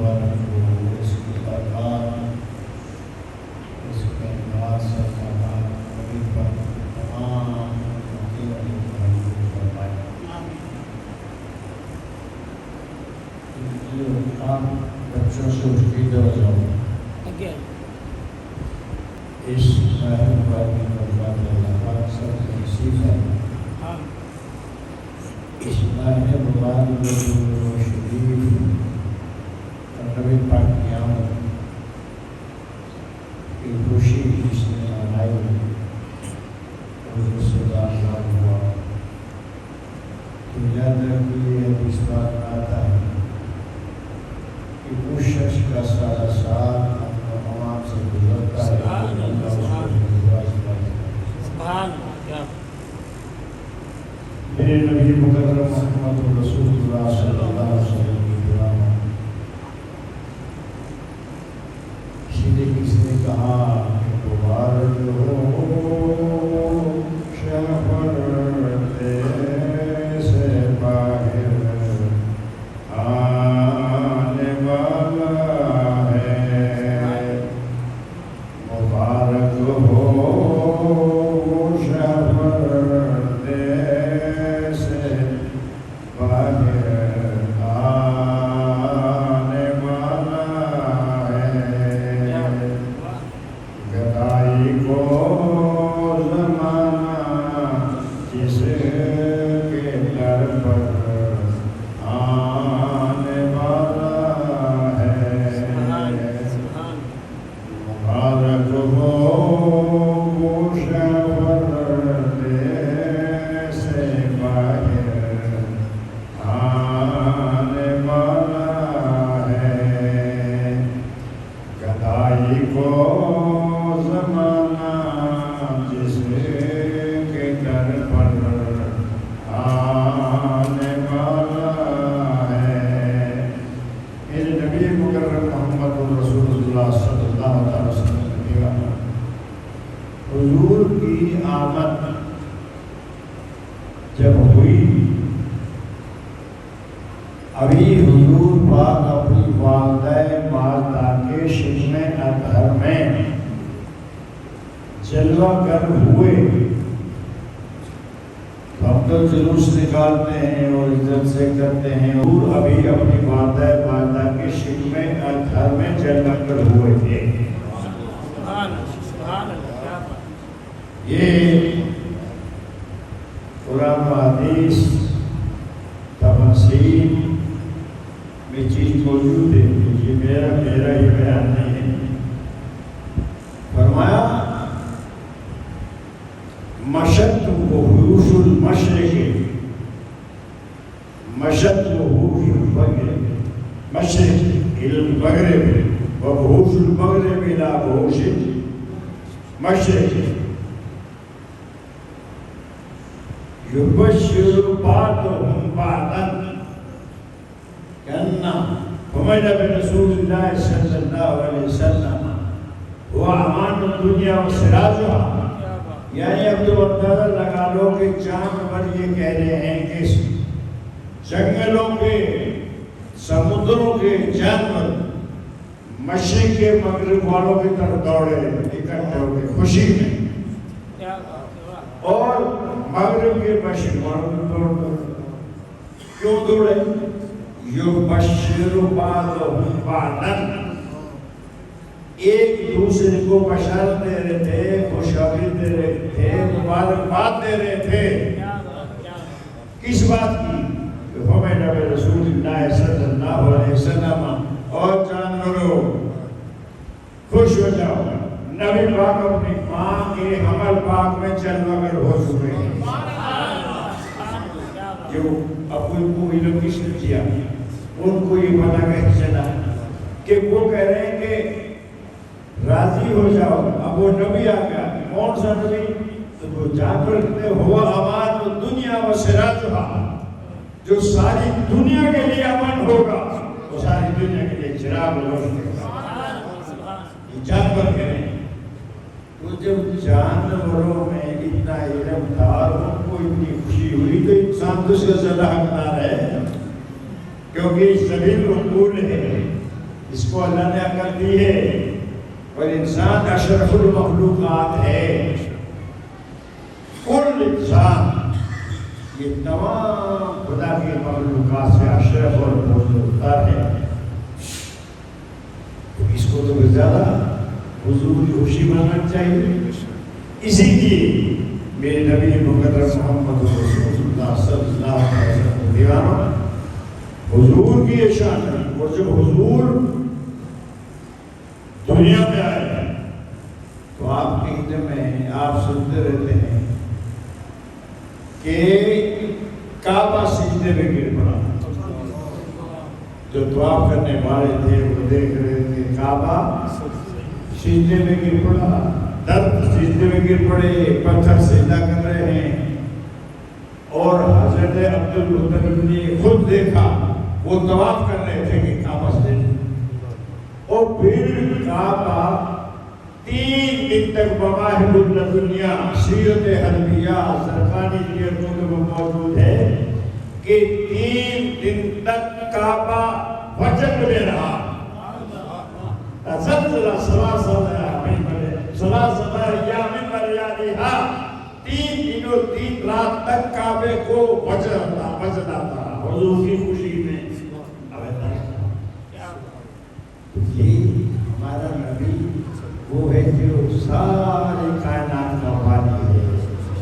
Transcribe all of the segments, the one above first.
مبارک ہو، اس کی برکات، اس کے انوار سے فرمان نبی پر تمام مقیموں کو محفوظ فرمائے۔ آپ بچوں سے اٹھ کے ادھر آ جاؤ۔ اس ماہ مبارک میں برکات اللہ پاک سب کو نصیب ہے۔ اس ماہ مبارک میں شریف اور نبی پاک کی آمد کی خوشی جس نے منائی، حضور سے ظاہر ہوا تو یاد رکھیے حدیث پاک میں آتا ہے کہ اس شخص کا سارا ساتھ عوام سے گزرتا ہے۔ میرے نبی مکرم محمد رسول اللہ صلی اللہ علیہ وسلم کی دعا میں کسی نے کہا کہ مبارک ہو شہر سے باہر آنے والا ہے، مبارک ہو شہر سے باہر آنے والا ہے، گدائی کو زمانہ جس کے در پر آنے والا ہے، مبارک ہو شہر سے باہر آنے والا ہے، گدائی کو زمانہ جس کے در پر آنے والا ہے۔ میرے نبی مکرم محمد رسول اللہ صلی اللہ علیہ وسلم نے کہا حضور کی آمد جب ہوئی، ابھی حضور پاک اپنی والدہ ماجدہ کے شکم اطہر میں جلوہ گر ہوئے۔ ہم تو جلوس نکالتے ہیں اور عزت سے کرتے ہیں، حضور ابھی اپنی والدہ ماجدہ کے شکم اطہر میں جلوہ گر ہوئے تھے۔ یہ قرآن و حدیث تفسیر میں چیز موجود ہے، یہ میرا ہی بیان نہیں ہے۔ فرمایا مشت وحوش المشرق، مشت وحوش المغرب، مشرق الى المغرب ووحوش المغرب الى وحوش المشرق، یبشر بعضهم بعضا کأن حمد برسول اللہ صلی اللہ علیہ وسلم وہ امان الدنیا و سراجها، یعنی اب تو اندازہ لگا لو کہ چاند پر یہ کہہ رہے ہیں کہ جنگلوں کے سمندروں کے جانور مشرق کے مغرب والوں کی طرف دوڑے اکٹھے ہو کے خوشی میں، اور مغرب کے مشرق والوں کی طرف کیوں دوڑے؟ یبشر بعضهم بعضا، ایک دوسرے کو بشارت دے رہے تھے، خوشخبری دے رہے تھے، مبارکباد دے رہے تھے۔ کس بات کی؟ کہ ہمیں نبی رسول اللہ صلی اللہ علیہ وسلم اور جانوروں خوش ہو جاؤ، نبی پاک اپنی ماں کے حمل پاک میں جلوہ گر ہو چکے ہیں۔ جو اب کوئی لوگ کس نے کیا، ان کو یہ پتا کہ چلا کہ وہ کہہ رہے ہیں کہ راضی ہو جاؤ، اب وہ نبی آ گیا۔ کون سا نبی؟ تو وہ جانور کہتے ہوا امان دنیا و سراجها، جو ساری دنیا کے لیے امن ہوگا، وہ ساری دنیا کے لیے چراغ روشن ہوگا۔ یہ جانور کہہ رہے ہیں۔ تو جب جانوروں میں اتنا علم تھا اور ان کو اتنی خوشی ہوئی تو انسان تو اس کا زیادہ حقدار ہے، کیونکہ سبیل العقول ہے، اس کو اللہ نے عقل دی ہے، اور انسان اشرف المخلوقات ہے. کل انسان یہ تمام خدا کی مخلوقات سے اشرف اور بزرگتر ہے. اس کو تو زیادہ حضور کی خوشی منانا چاہیے. اسی لیے میرے نبی مقدس محمد رسول اللہ صلی اللہ علیہ وسلم دیوانہ حضور کی یہ شان ہے. اور جب حضور دنیا میں آئے تو آپ کے علم میں آپ سنتے رہتے ہیں کہ کعبہ سجدے میں گر پڑا. جو طواف کرنے والے تھے وہ دیکھ رہے تھے کعبہ سجدے میں گر پڑا، درد سجدے میں گر پڑے، پتھر سجدہ کر رہے ہیں. اور حضرت عبدالمطلب نے خود دیکھا وہ طواف کر رہے تھے کہ کعبہ سجدے. اور پھر کعبہ 3 دن تک مواہب الدنیا سیرت حربیہ زرقانی کی کتب موجود ہے کہ 3 دن تک کعبہ وجد میں رہا. زلزلہ ثلاثة أيام بلياليها 3 دن اور 3 رات تک کعبے کو وجد آتا حضور کی خوشی میں. یہ ہمارا نبی وہ ہے جو ساری کائنات کا والی ہے،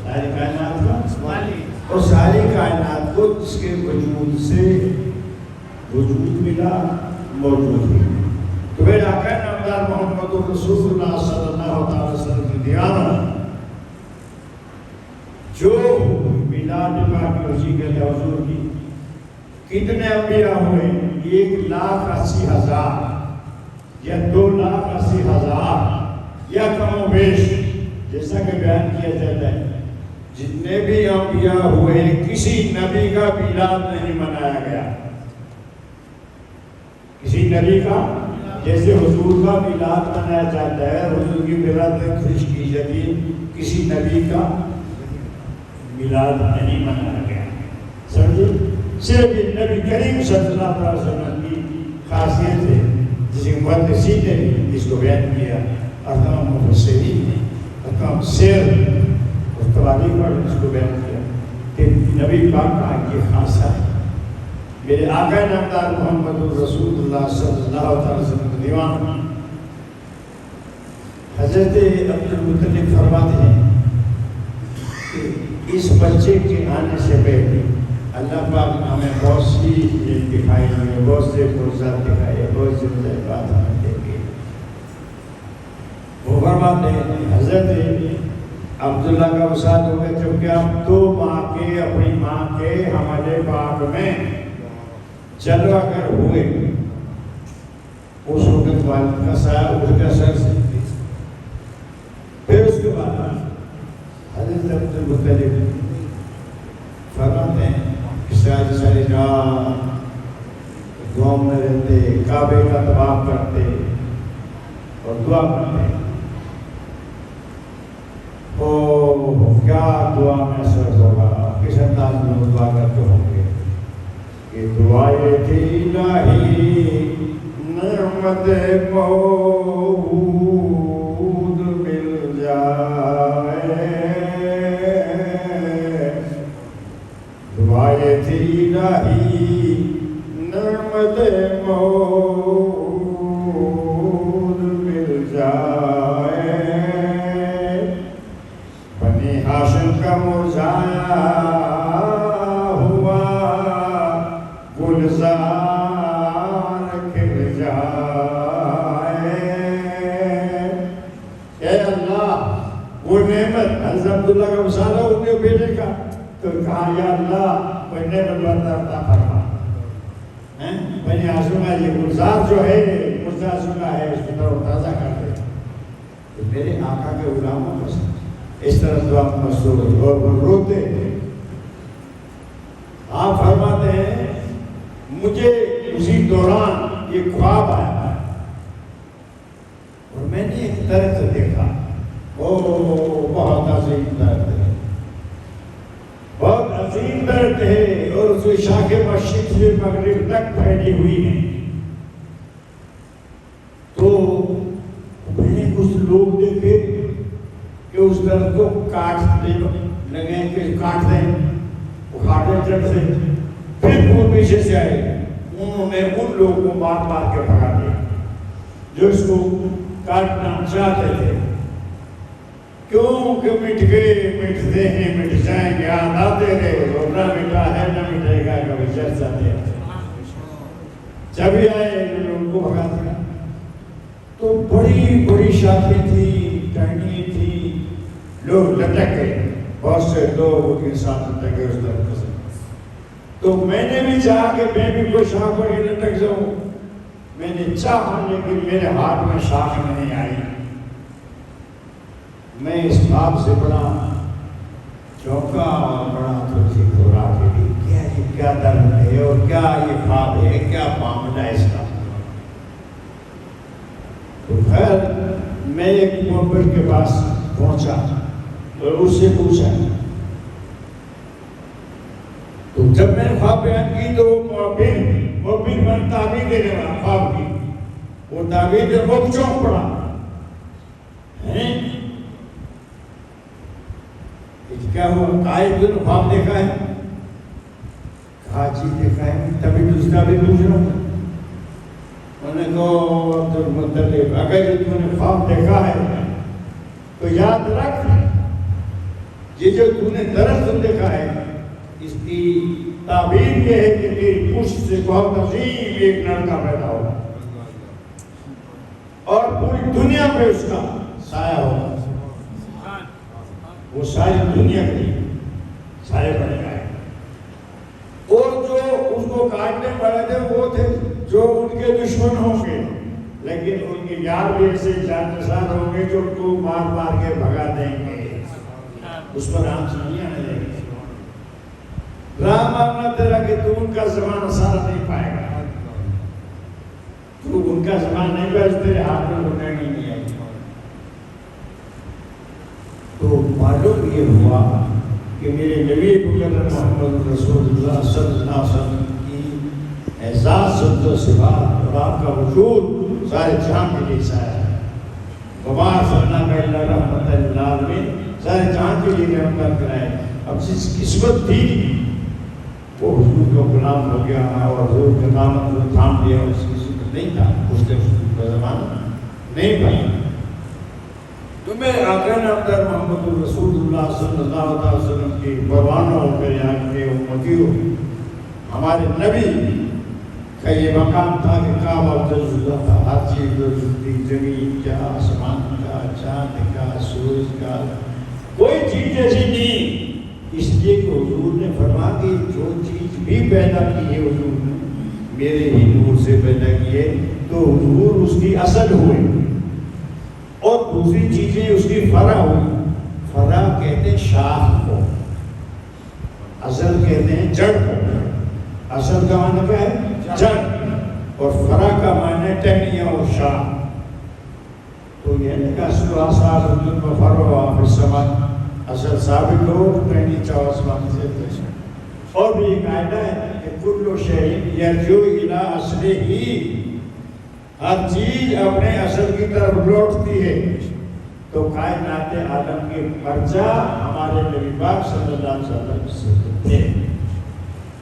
ساری کائنات کا والی، اور ساری کائنات کو جس کے وجود سے وجود ملا موجود ہے. تو میرے آقا نامدار محمد رسول اللہ صلی اللہ علیہ وسلم کی دیانت جو میلاد پاک اسی کے حضور کی کتنے انبیاء ہوئے؟ 1,80,000 یا 2,80,000 یا کم و بیش، جیسا کہ بیان کیا جاتا ہے. جتنے بھی انبیاء ہوئے کسی نبی کا میلاد نہیں منایا گیا. کسی نبی کا جیسے حضور کا میلاد منایا جاتا ہے، حضور کی میلاد میں خوش کی جاتی، کسی نبی کا میلاد نہیں منایا گیا. سمجھے؟ صرف نبی کریم صلی اللہ علیہ وسلم کی خاصیت ہے جسے محدثین نے اس کو بیان کیا، احکام مفسرین نے احکام سیر اور تواریخ پر اس کو بیان کیا کہ نبی پاک کا یہ خاصہ ہے. میرے آقا نامدار محمد رسول اللہ صلی اللہ علیہ وسلم کا دیوان حضرت عبدالمطلب فرماتے ہیں کہ اس بچے کے آنے سے پہلے اللہ پاک نے ہمیں بہت سی چیز دکھائی ہیں، بہت سے فرصت دکھائے، بہت سے بات ہمیں دیکھے. وہ فرماتے ہیں حضرت عبداللہ کا وصال ہو گیا جبکہ ہم 2 ماہ کے اپنی ماں کے حمل پاک میں جلوہ گر ہوئے. اس وقت والد کا سایہ اس کا سر سے. پھر اس کے بعد حضرت عبدالمطلب فرماتے ہیں ساری رات دعاؤں میں رہتے، کعبے کا طواف کرتے اور دعا کرتے. کیا دعا میں اثر ہوگا، کس انداز میں دعا کرتے ہوں گے کہ دعائے تھی الہی نعمت موعود مل جائے، دعائے تھی الہی نعمت موعود مل جائے، بنی ہاشم کا مرجھایا ہوا گلزار کھل جائے. اے اللہ وہ نعمت حضرت عبداللہ کا مسالہ ہوتے بیٹے کا تو کہا یا اللہ کوئی نعمت عطا فرما. بنی ہاشم کا یہ گلزار جو ہے مرجھا چکا ہے، اس کو تازہ کر دے. تو میرے آقا کے غلاموں کو اس طرح دعا مشہور ہوئی اور وہ روتے ہیں. آپ فرماتے ہیں مجھے اسی دوران یہ خواب آیا اور میں نے ایک درخت دیکھا. بہت عظیم درخت ہے، بہت عظیم درخت ہے اور اس کی شاخیں مشرق سے مغرب تک پھیلی ہوئی ہیں. لوگ دیکھے کہ اس درخت کو کاٹنے لگے کہ کاٹ دیں، اکھاڑ دیں جڑ سے، پھر وہ پیچھے سے آئے، انہوں نے ان لوگوں کو مار مار کے بھگا دیا جو اس کو کاٹنا چاہتے تھے، کیونکہ مٹ گئے مٹتے ہیں مٹ جائیں گے، آتے رہے اور نہ مٹا ہے نہ مٹے گا، کبھی چل جاتے ہیں، جب ہی آئے ان کو بھگا دیا۔ تو بڑی بڑی شاخیں تھی، ٹہنی تھی، لوگ لٹک گئے، بہت سے لوگ ان کے ساتھ لٹک گئے اس درخت سے۔ تو میں نے بھی چاہا کہ میں بھی کوئی شاخ پر لٹک جاؤں، میں نے چاہا لیکن میرے ہاتھ میں شاخ نہیں آئی۔ میں اس خواب سے بڑا چونکا اور بڑا تھوڑی گھبراہٹ ہوئی، کیا درد ہے اور کیا یہ خواب ہے، کیا معاملہ ہے اس کا۔ تو خیر میں ایک محبت کے پاس پہنچا اور اس سے پوچھا، تو جب میں نے خواب بیان کی تو محبت من تعبیر دینے والا خواب کی، وہ تعبیر دے وہ چونک پڑا، کیا ہوا؟ قائد نے خواب دیکھا ہے؟ کہا جی دیکھا ہے، تبھی تو اس کا بھی پوچھ رہا ہوں۔ انہوں نے کہا عبد المطلب اگر تم نے خواب دیکھا ہے تو یاد رکھ، یہ جو تم نے درخت دیکھا ہے اس کی تعبیر یہ ہے کہ تیری پشت سے بہت عظیم ایک لڑکا پیدا ہوگا اور پوری دنیا پہ اس کا سایہ ہوگا، وہ ساری دنیا کے سارے بنے گئے، اور جو اس کو کاٹنے والے تھے وہ تھے جو ان کے دشمن ہوں گے، لیکن ان کے یار بھی ایسے جانشار ہوں گے جو ان کو مار مار کے بھگا دیں گے، اس پر آنچ نہیں آنے دیں گے۔ رام اپنا تیرا کہ تو ان کا زمان سارا نہیں پائے گا، تو ان کا زمان نہیں پائے، تیرے ہاتھ میں ہونے نہیں آئی۔ تو معلوم یہ ہوا کہ میرے نبی مکرم محمد رسول اللہ صلی اللہ علیہ وسلم کی اعزاز و صفات اور آپ کا وجود سارے جہاں کے لیے سایہ ہے، وما ارسلناک الا رحمۃ للعالمین، سارے جہاں کے لیے رحمت کرائے۔ اب جس قسمت تھی وہ حضور کا غلام ہو گیا اور حضور کے دامن کو تھام لیا، اس کی قسمت نہیں تھا، اس نے حضور کا زمانہ نہیں پایا۔ تو میں آقا نامدار محمد رسول اللہ صلی اللہ علیہ وسلم کی پروانوں کے یہاں کے امتیوں، ہمارے نبی کا یہ مقام تھا کہ کعبہ جزدہ تھا، ہر چیز جزدی، زمین کا، آسمان کا، چاند کا، سورج کا، کوئی چیز ایسی نہیں۔ اس لیے کہ حضور نے فرمایا کہ جو چیز بھی پیدا کی ہے حضور نے میرے ہی نور سے پیدا کی ہے، تو حضور اس کی اصل ہوئے اور دوسری چیزیں اس کی فرع ہوئی۔ فرع کہتے ہیں شاخ کو، اصل کہتے ہیں جڑ کو۔ اصل کا معنی کیا ہے؟ جڑ، اور فرع کا معنی ٹہنیاں اور شاخ۔ تو یہ نکاح سوا صاحب جن میں فرع آپ السماء، اصل ثابت ہو ٹہنی چاو آسمان سے۔ اور بھی ایک قاعدہ ہے کہ کل شیء یرجع الی اصلہ، ہر چیز اپنے اصل کی طرف لوٹتی ہے۔ تو کائنات عالم کے مرجع ہمارے نبی پاک صلی اللہ علیہ وسلم سے تھے۔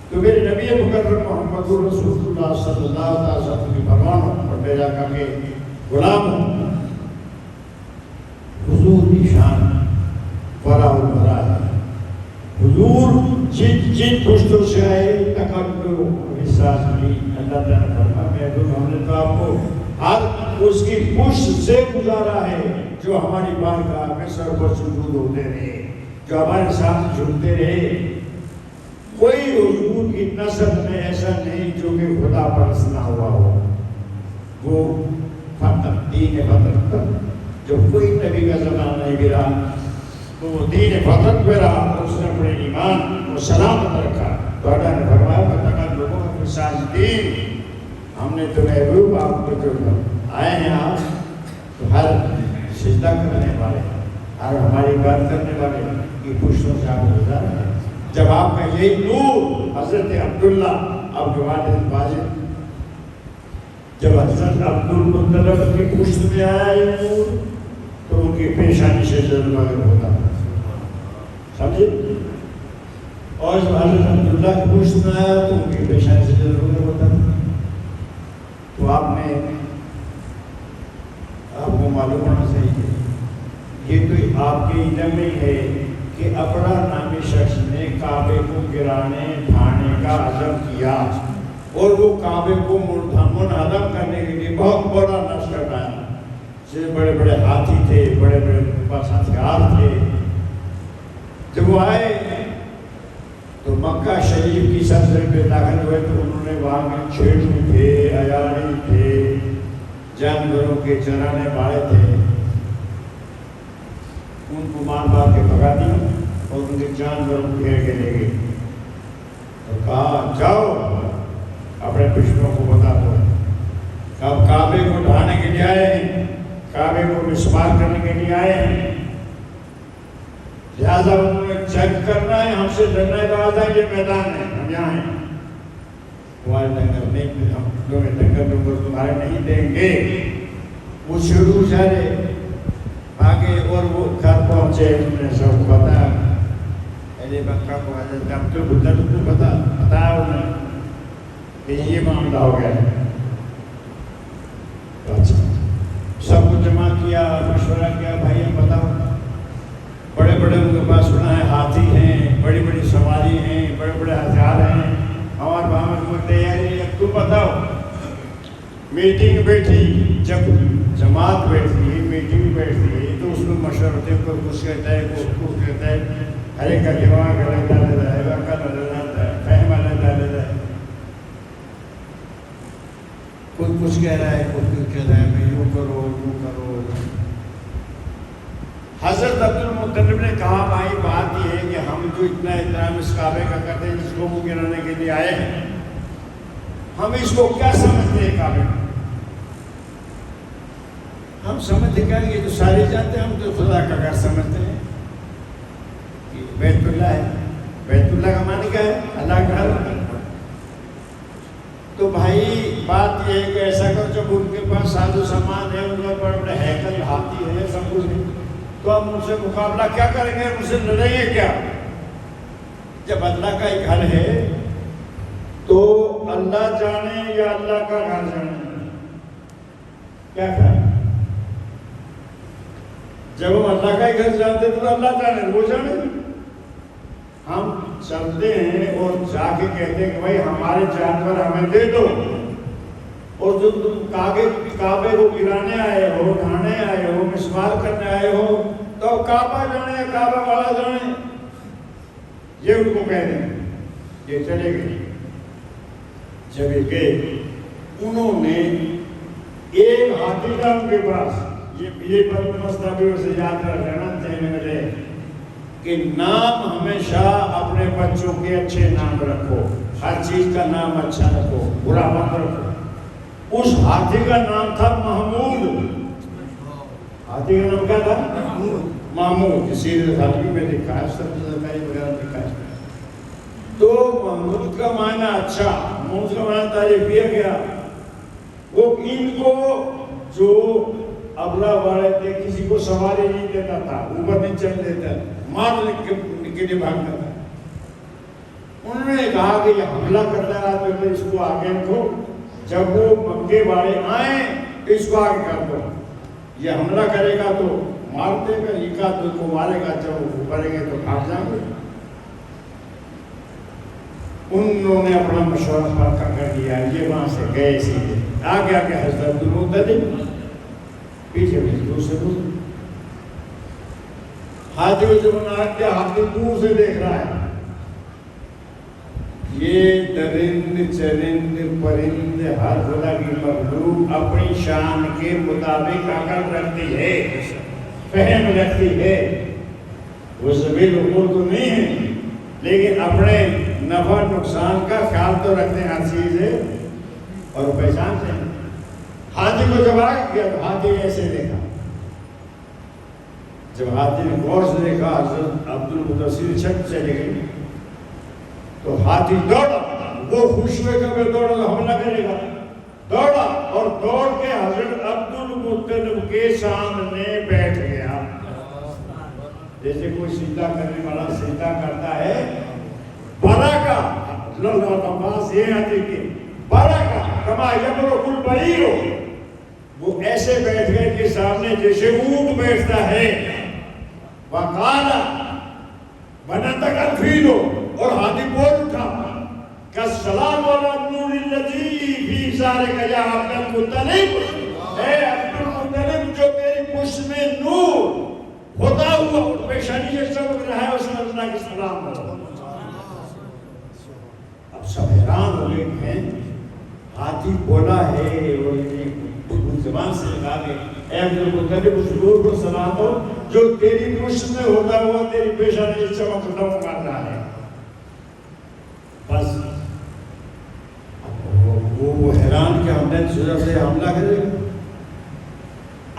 تو میرے نبی مکرم محمد رسول اللہ صلی اللہ علیہ وسلم کی فرمانوں اور میرے آقا کے غلام ہوں، حضور کی شان بڑا بڑا ہے۔ حضور جن پشتوں سے آئے تکبر احساس نہیں، اللہ تعالیٰ فرمایا ہم نے تو آپ کو ہر اس کی پشت سے گزارا ہے جو ہماری بارگاہ میں سر پر سجود ہوتے رہے، جو ہمارے ساتھ جھکتے رہے۔ کوئی حضور کی نسل میں ایسا نہیں جو کہ خدا پرست نہ ہوا ہو۔ وہ فتح دین فتح، جو کوئی نبی کا زمانہ نہیں گرا تو وہ دین فتح پہ رہا، اس نے اپنے ایمان کو سلامت رکھا۔ تو اللہ نے فرمایا فتح لوگوں کے ساتھ دین، ہم نے تو محبوب آپ کو جو آئے ہیں آپ تو ہر سجدہ کرنے والے، ہر ہماری بات کرنے والے کی پشتوں سے آپ گزار ہیں۔ جب آپ کا یہی نور حضرت عبداللہ آپ کے والد واجد، جب حضرت عبد المطلب کی پشت میں آیا یہ نور، تو ان کی پیشانی سے ضرور مگر ہوتا تھا، سمجھے؟ اور جب حضرت عبداللہ کی پوچھنا آیا تو ان کی پیشانی سے ضرور مگر ہوتا تھا۔ تو آپ کو معلوم ہونا چاہیے، یہ تو آپ کے علم میں ہے کہ اپنا نامی شخص نے کعبے کو گرانے ڈھانے کا عزم کیا، اور وہ کعبے کو منہدم کرنے کے لیے بہت بڑا لشکر بنایا، جس بڑے بڑے ہاتھی تھے، بڑے بڑے پاس ہتھیار تھے۔ جب وہ آئے تو مکہ شریف کی سرزمین پہ داخل ہوئے تو انہوں نے وہاں میں چھیڑو تھے، عیاری تھے، جانوروں کے چرانے والے تھے، ان کو مار مار کے بھگا دیا اور ان کے جانوروں کو گھیر کے لے گئے اور کہا جاؤ اپنے دشمنوں کو بتا دو، اب کعبے کو ڈھانے کے لیے آئے ہیں، کعبے کو مسمار کرنے کے لیے آئے ہیں، لہٰذا انہوں نے جنگ کرنا ہے، ہم سے لڑنا ہے، لہٰذا یہ میدان ہے، ہم یہاں ہیں، تمہارے لنگر نہیں، ہم تمہیں لنگر تمہارے نہیں دیں گے۔ وہ شروع جارے آگے اور وہ گھر پہنچے، انہوں نے سب بتایا، اہل مکہ کو حضرت عبداللہ کو بتایا انہوں نے کہ یہ معاملہ ہو گیا ہے۔ اچھا سب کو جمع کیا، مشورہ کیا، بھائی ہم بتاؤ، بڑے بڑے ان کے پاس سنا ہے ہاتھی ہیں، بڑی بڑی سواری ہیں، بڑے بڑے ہتھیار ہیں، ہمارے وہاں میں تیاری ہے، تم بتاؤ۔ میٹنگ بیٹھی، جب جماعت بیٹھتی ہے، میٹنگ بیٹھتی ہے تو اس میں مشورہ ہوتے ہیں، کوئی کچھ کہتا ہے، کوئی کچھ کہتا ہے، ہر ایک کا دماغ الگ ڈالتا ہے، عقل الگ ڈالتا ہے، فہم الگ ڈالتا ہے، کوئی کچھ کہہ رہا ہے، کوئی کچھ کہہ رہا ہے، میں یوں کرو یوں کرو۔ حضرت عبدالمطلب نے کہا بھائی بات یہ ہے کہ ہم جو اتنا احترام اس کعبے کا کرتے ہیں، جس کو وہ گرانے کے لیے آئے ہیں، ہم اس کو کیا سمجھتے ہیں کعبے میں؟ ہم سمجھتے کیا، یہ تو سارے جانتے ہیں، ہم تو خدا کا گھر سمجھتے ہیں کہ بیت اللہ ہے، بیت اللہ کا معنی کیا ہے؟ اللہ کا گھر۔ تو بھائی بات یہ ہے کہ ایسا کرو، جب ان کے پاس ساز و سامان ہے، ان کے بڑے بڑے ہیکل ہاتھی ہے، سب کچھ ہے، تو ہم ان سے مقابلہ کیا کریں گے، ان سے لڑیں گے کیا؟ جب اللہ کا ایک گھر ہے تو اللہ جانے یا اللہ کا گھر جانے، کیا کہا؟ جب ہم اللہ کا ہی گھر جانتے تو اللہ جانے، وہ جانے۔ ہم چلتے ہیں اور جا کے کہتے ہیں کہ بھائی ہمارے جانور ہمیں دے دو، اور جو تم کعبے کو گرانے آئے ہو، ڈھانے آئے ہو، مسمار کرنے آئے ہو، تو کعبہ جانے یا کعبہ والا جانے، یہ ان کو کہہ دیں۔ یہ چلے گئے، جب یہ گئے انہوں نے ایک ہاتھی تھا ان کے پاس، یہ مسئلہ بھی اسے یاد رکھ لینا ذہن میں رہے کہ نام ہمیشہ اپنے بچوں کے اچھے نام رکھو، ہر چیز کا نام اچھا رکھو، برا مت رکھو۔ اس ہاتھی کا نام تھا محمود۔ ہاتھی کا نام کیا تھا؟ محمود۔ اسی حالگی میں لکھا ہے، سب وغیرہ لکھا ہے۔ تو محمود کا معنی اچھا، محمود کا معنی تعریف کیا گیا۔ وہ ان کو جو ابلا والے تھے، کسی کو سواری نہیں دیتا تھا، اوپر نہیں چل دیتا، مارنے کے لیے بھاگتا تھا۔ انہوں نے کہا کہ یہ حملہ کرتا رہا تو اس کو آگے رکھو، جب وہ مکے والے آئیں تو اس کو آگے کر دو، یہ حملہ کرے گا تو مار دے گا، یہ کا تو کو مارے گا، جب وہ کریں گے تو بھاگ جائیں گے۔ انہوں نے اپنا مشورہ پکا کر دیا، یہ وہاں سے گئے سیدھے آگے آگے حضرت عبدالمطلب، پیچھے پیچھے دوسرے دوسرے ہاتھی کو جب ناک کے ہاتھی دور سے دیکھ رہا ہے، یہ درند چرند پرند ہر خدا کی مخلوق اپنی شان کے مطابق عقل رکھتی ہے، فہم رکھتی ہے، وہ زمین امور تو نہیں ہے، لیکن اپنے نفع نقصان کا خیال تو رکھتے ہیں، ہر چیز ہے اور پہچانتے ہیں۔ ہاتھی کو جب آ گیا تو ہاتھی ایسے دیکھا، جب ہاتھی نے غور سے دیکھا، حضرت عبدالمطلب چھت چلے گئے تو ہاتھی دوڑا، وہ خوش ہوئے کہ میں دوڑا تو حملہ کرے گا، دوڑا اور دوڑ کے حضرت عبدالمطلب کے سامنے بیٹھ گیا۔ جیسے کوئی سجدہ کرنے والا سجدہ کرتا ہے برکا اللہ عباس یہ آتے کہ برکا کما یبرک البعیر، وہ ایسے بیٹھ گئے کہ سامنے جیسے اونٹ بیٹھتا ہے، وقالا بنطق الفیل، اور ہاتھی بول اٹھا کالسلام علی النور الذی فی ظہرک یا عبد المطلب، اے عبد المطلب جو تیری پشت میں نور ہوتا ہوا اور پیشانی سے چمک رہا ہے، اس میں اللہ کے سلام ہو۔ اب سب حیران ہو گئے ہیں، ہاتھی بولا ہے اور زبان سے لگا دے، اے عبد المطلب اس نور کو سلام ہو جو تیری پشت میں ہوتا ہوا تیری پیشانی سے چمک رہا ہے۔ بس وہ حیران کہ ہم نے سورہ سے حملہ کرے۔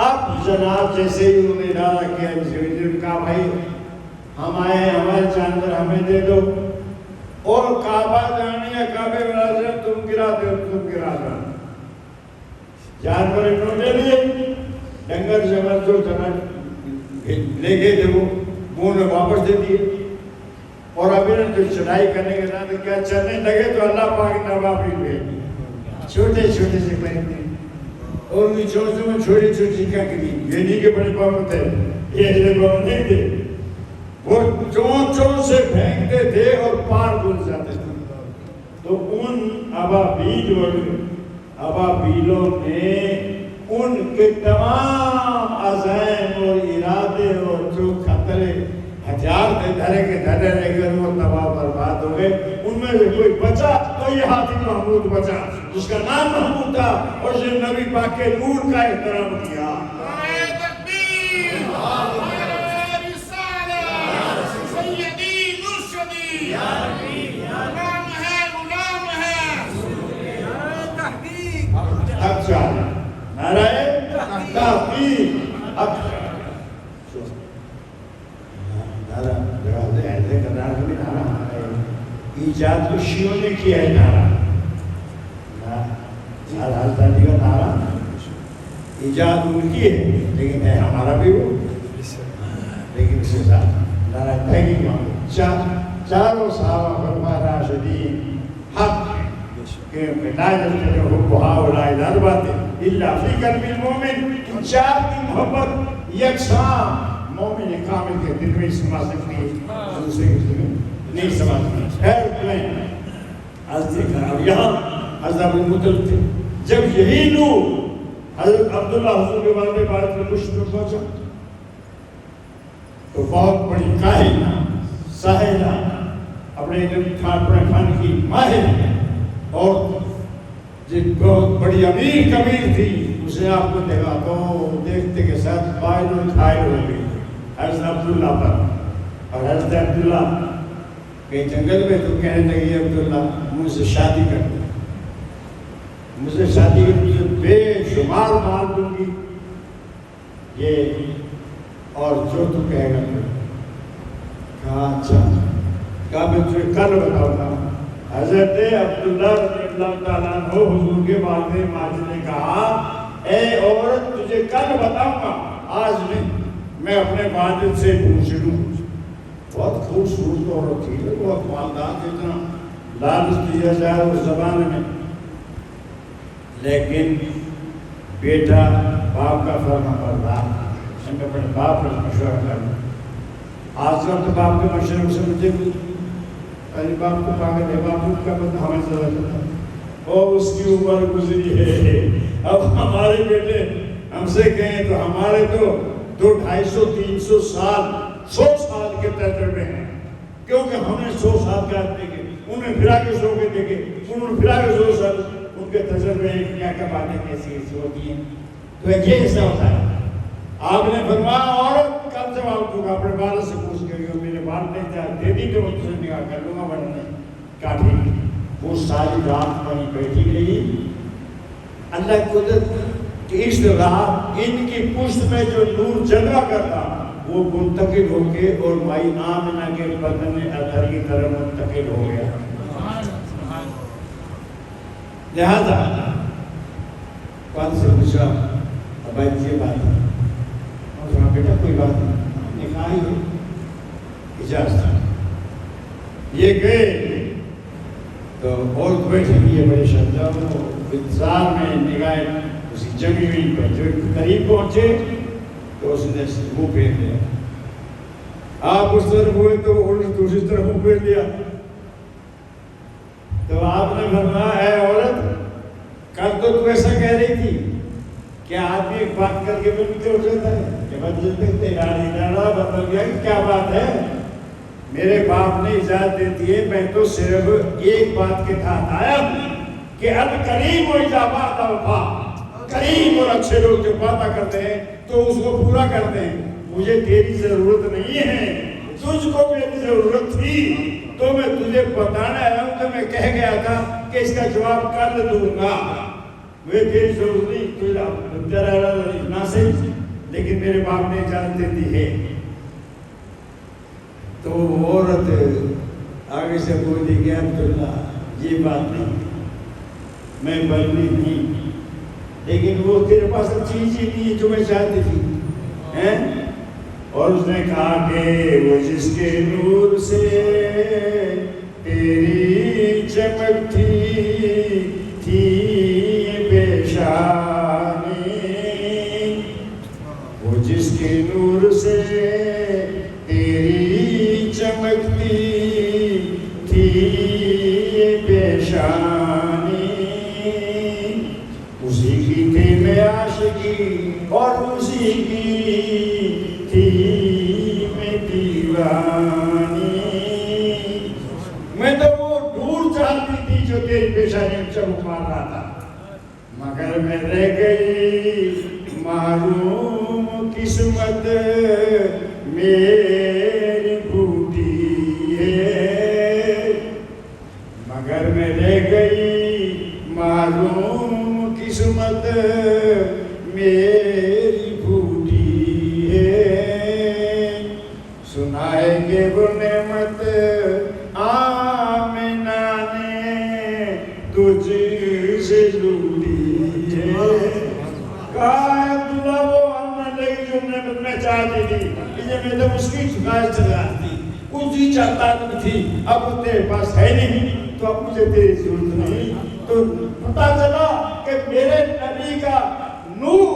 اب جناب جیسے ہی انہوں نے ارادہ کیا، انہوں نے کہا بھائی ہم آئے ہیں، ہمارے جانور ہمیں دے دو، اور کعبہ جانے یا کعبے والا تم گرا دو، تم گرا دو۔ جانور انہوں نے لیے، ڈنگر جمل جو جمل لے گئے تھے وہ نے واپس دے دیے، اور اب انہوں نے جو چڑھائی کرنے کے بعد کیا چلنے لگے تو اللہ پاک نوافل بھیج دیے، چھوٹے چھوٹے سے پرندے، اور ان کی چونچوں میں چھوٹی چھوٹی ککڑی، یہ نہیں کہ بڑے پاؤں تھے، یہ ایسے پاؤں نہیں تھے، وہ چونچوں سے پھینکتے تھے اور پار بول جاتے تھے۔ تو ان ابابیلوں نے ان کے تمام عزائم اور ارادے اور جو خطرے ہتھیار تھے دھرے کے دھرے رہ گئے، وہ تباہ برباد ہو گئے۔ ان میں سے کوئی بچا تو یہ ہاتھی محمود بچا، جس کا نام محمود تھا، اور اس نے نبی پاک کے نور کا احترام کیا۔ اچھا نعرہ تحقیق، ایسے کرنا بھی نعرہ ایجاد کو شیعوں نے کیا ہے، نعرہ نعرہ ایجاد ان کی ہے، لیکن ہے ہمارا بھی وہ، لیکن اس کے ساتھ نعرہ تحقیق چاروں صحابہ خلفائے راشدین حق کہ لا يجتمع هؤلاء الأربعة إلا في قلب المؤمن، ان چار کی محبت یکساں مومن کامل کے دل میں سما سکتی ہے، دوسرے کے دل میں نہیں سما سکتی۔ خیر پلین حضرت یہاں حضرت ابو مطلب تھے، جب یہی نور حضرت عبداللہ حضور کے والد بارت میں پشت میں پہنچا تو بہت بڑی کاہنہ ساحلہ اپنے فن کی ماہر اور جن بہت بڑی امیر کبیر تھی، اسے آپ کو دیکھا تو دیکھتے کے ساتھ فائل و فائل ہو گئی حضرت عبداللہ پر، اور حضرت عبداللہ کہیں جنگل میں تو کہنے لگی عبداللہ مجھ سے شادی کر دو، مجھ سے شادی کر تجھے بے شمار مال دوں گی، یہ اور جو تو کہے گا۔ کہا اچھا، کہا میں تجھے کل بتاؤں گا۔ حضرت عبداللہ رضی اللہ تعالیٰ عنہ حضور کے والد ماجد نے کہا اے عورت تجھے کل بتاؤں گا، آج نہیں، میں اپنے والد سے پوچھ لوں۔ بہت خوبصورت عورت تھی، بہت مالدار، اتنا لالچ دیا جائے اس زمانے میں، لیکن بیٹا باپ کا فرما بردار، میں اپنے باپ کا مشورہ کروں۔ آج کل تو باپ کے مشورے سے مجھے بھی پہلے باپ کو پاگل ہے، باپ کا پتہ ہمیں زیادہ کرتا ہے، اور اس کی عمر گزری ہے۔ اب ہمارے بیٹے ہم سے کہیں تو ہمارے تو 200-250-300 سال 100 سال کے تجربے ہیں، کیونکہ ہم نے 100 سال کا دیکھے، انہیں پھرا کے 100 کے دیکھے، انہوں پھرا کے 100 سال، ان کے تجربے ہیں، کیا کیا باتیں کیسی ایسی ہوتی ہیں۔ تو یہ ایسا ہوتا ہے۔ آپ نے فرمایا عورت کل جواب دوں گا، اپنے والد سے پوچھ کے میرے والد نے چاہے دے دی تو میں تجھے نکاح کر لوں گا، ورنہ کہا ٹھیک۔ وہ ساری رات وہیں بیٹھی رہی، اللہ قدرت کہ اس رات ان کی پشت میں جو نور جلوہ کرتا وہ منتقل ہو کے اور مائی آمنہ کے بدن اثر کی طرح منتقل ہو گیا۔ لہذا کون سے پوچھا ابائی یہ بات ہے، اور بیٹا کوئی بات نہیں، نکاح ہی ہے، اجازت یہ گئے تو عورت بیٹھی ہوئی ہے بڑے شردا انتظار میں نگاہیں اسی جمی ہوئی پر جو قریب پہنچے تو اس نے منہ پھیر لیا. آپ اس طرف ہوئے تو انہوں نے دوسری طرف منہ پھیر لیا. تو آپ نے فرمایا اے عورت کل تو ایسا کہہ رہی تھی کہ آدمی ایک بات کر کے بھی کیوں جاتا ہے کہ بدل تیرا بدل گیا کہ کیا بات ہے. میرے باپ نے اجازت دیتی ہے میں تو صرف ایک بات کے ساتھ آیا ہوں کہ اب کریم و اجابات وفا کریم اور اچھے لوگ جو باتیں کرتے ہیں تو اس کو پورا کرتے ہیں. مجھے تیری ضرورت نہیں ہے تجھ کو میری ضرورت تھی تو میں تجھے بتانا آیا ہوں کہ میں کہہ گیا تھا کہ اس کا جواب کل دوں گا. مجھے تیری ضرورت نہیں تجھے تیرا نہ صحیح لیکن میرے باپ نے اجازت دے دی ہے. تو عورت آگے سے بولی کہ عبداللہ یہ بات نہیں میں بلنی نہیں لیکن وہ تیرے پاس چیز ہی نہیں جو میں چاہتی تھی. اور اس نے کہا کہ وہ جس کے نور سے تیری چمکتی تھی پیشانی وہ جس کے نور سے تیری چمکتی تھی پیشانی اسی کی تھی میں عاشقی اور اسی کی تھی میں دیوانی. میں تو وہ نور چاہتی تھی جو تیری پیشانی میں چمک مار رہا تھا مگر میں رہ گئی معلوم قسمت میری بھوٹی ہے. مگر میں رہ گئی معلوم قسمت میری بھوٹی ہے. سنائیں گے وہ نعمت آمنہ نے تجھ سے لوٹی ہے. کہا عبداللہ وہ اللہ لے جو نعمت میں چاہتی تھی یہ میں تو اس کی شکایت چل رہا تھی کچھ ہی چاہتا تھی اب تیرے پاس ہے نہیں تو اب مجھے تیری ضرورت نہیں. تو پتا چلا کہ میرے نبی کا نور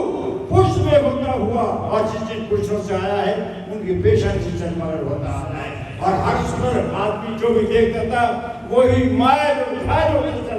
پشت میں ہوتا ہوا اور جن پشتوں سے آیا ہے ان کی پیشن سے چلمگر ہوتا آ رہا ہے. اور ہر سنر آدمی جو بھی دیکھتا تھا وہی مائل اور گھائل ہوتا